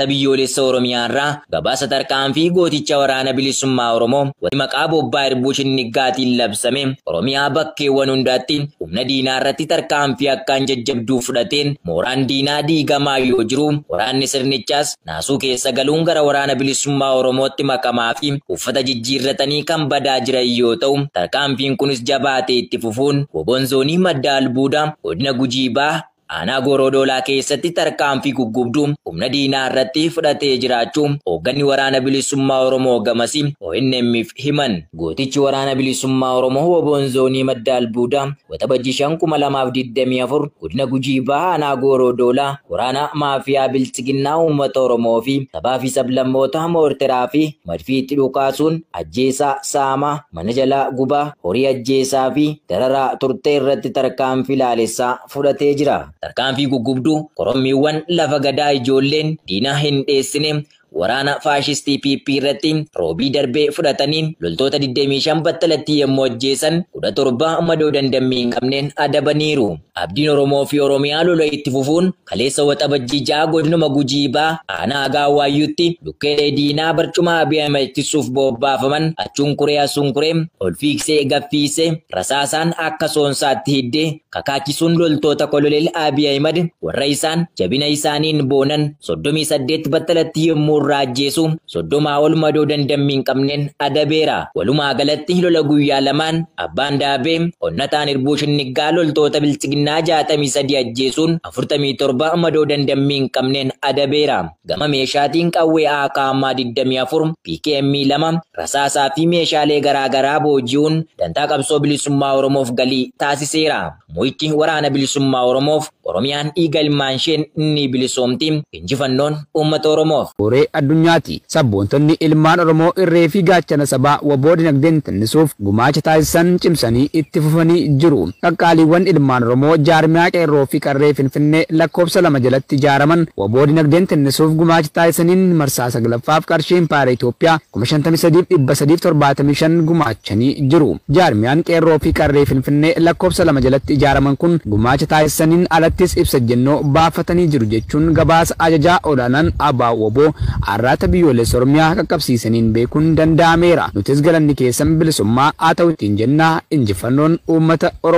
biyyoolessa Oromiyaarraa gabaasa tarkaanfii gooticha waraana bilisummaa Oromoo wali maqaa bobbaa Irbuushin Niggaatiin labsame Oromiyaa bakkeewwan hundaatti humna diinaa irratti tarkaanfii akkaan jajjabduu fudhateen mooraan diinaa diigamaa yoo jiru waraanni sirnichaas naasuu keessa galuun gara waraana bilisummaa Oromootti makamaa fi uffata jijjiirratanii kan badaa jiran yoo ta'u tarkaanfiin kunis jabaatee itti fufuun woboon zoonii madda albuudaa godina Gujii Bahaa aanaa Goorodoolaa keessatti tarkaanfii guggubduu humna diinaa irratti fudhatee jiraachuu hoogganni waraana bilisummaa Oromoo gamasi ONM'if himan. Gootichi waraana bilisummaa Oromoo woboon zoonii madda albuudaa waxabajjii 2024 godina Gujii Bahaa aanaa Goorodoolaa waraana maafiyaa bilchiginnaa uummata Oromoo fi sabaa fi sablammoota moorteraa fi madfiitti dhukaasuun ajjeesaa saamaa mana jalaa gubaa horii ajjeesaa fi dararaa turtee irratti tarkaanfii laalessaa fudhatee jira. Tarkaanfii guggubduu korommiiwwan lafa gadaa ijoolleen diinaa hin dheessine waraana faashistii PP irratti roobii darbee fudhataniin loltoota 25 battalatti yommuu ajjeesan 17 madoo dandammii hin qabneen adabaniiru. Abdiin Oromoo fi Oromiyaa lola itti fufuun kaleessa waxabajjii 6 godinuma Gujii Bahaa aanaa Agaawwaayyuutti lukkeelee diinaa barcuma Abiy Ahmed ittisuuf bobbaafaman achuun kuree asuun kuree ol fiigsee gaffiisee rasaasaan akka soonsaatti hiddee kakaachisuun loltoota koloneel Abiy Ahmed warra isaan jabina isaaniin boonan 38 battalatti yommuu raajjeesu 30 ol madoo dandammii hin qabneen adabeera. Walumaa galatti lola guyyaa lamaan abbaan daabee onnataan Irbuushin Niggaa loltoota bilchiginnaa 63 ajjeesuun 47 madoo dandammii hin qabneen adabeera. Gama meeshaatiin qawwee AKM 24 PKM 2 rasaasaa fi meeshaalee garaagaraa booji'uun dantaa qabsoo bilisummaa Oromoof galii taasiseera. Mo'ichi waraana bilisummaa Oromoof Oromiyaan dhiiga ilmaan isheen ni bilisoomti. Injifannoon uummata Oromoof. Addunyaati. Sabboontonni ilmaan Oromoo irree fi gaachana sabaa waboo dinagdeen tinnisuuf gumaacha taasisan cimsanii itti fufanii jiru. Qaqqaaliiwwan ilmaan Oromoo jaarmiyaa qeerroo fi qarree Finfinnee lakkoofsa 2 jalatti ijaaraman waboo dinagdeen tinnisuuf gumaacha taasisaniin marsaa 9ffaaf qarshii Impaayera Itoophiyaa 53,375 gumaachanii jiru. Jaarmiyaan qeerroo fi qarree Finfinnee lakkoofsa 2 jalatti ijaaraman kun gumaacha taasisaniin alattis ibsa jennoo baafatanii jiru jechuun gabaasa ajajaa olaanaan Abaa Woboo arraata biyyoolessa Oromiyaa qaqqabsiisaniin beekuun danda'ameera. Nutis galanni keessan bilisummaa haa ta'u ittiin jennaa. Injifannoon uummata Oromoo.